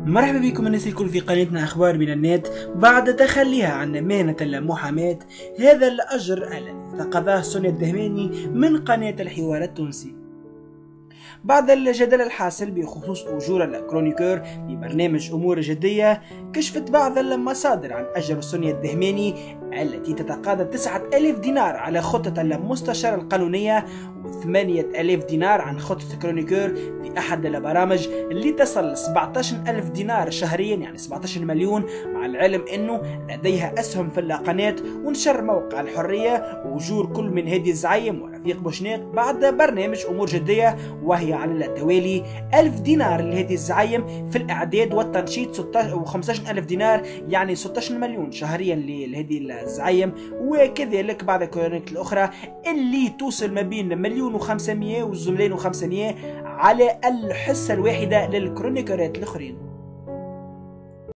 مرحبا بكم الناس الكل في قناتنا أخبار من النت. بعد تخليها عن مهنة المحاماة، هذا الأجر الذي افتقده سونيا الدهماني من قناة الحوار التونسي بعد الجدل الحاصل بخصوص أجور الكرونيكور ببرنامج أمور جدية. كشفت بعض المصادر عن أجر سونيا الدهماني التي تتقاضى 9000 دينار على خطة المستشارة القانونية و8000 دينار عن خطة كرونيكور في أحد البرامج اللي تصل 17000 دينار شهريا، يعني 17 مليون، مع العلم أنه لديها أسهم في القناة. ونشر موقع الحرية أجور كل من هادي الزعيم ورفيق بوشناق بعد برنامج أمور جدية، وهي على التوالي 1000 دينار لهادي الزعيم في الإعداد والتنشيط، و15000 دينار يعني 16 مليون شهريا لهادي الزعيم. وكذلك بعض الكرونيك الأخرى اللي توصل ما بين 1,500,000 و2,500,000 على الحصة الواحدة للكرونيكورات الآخرين.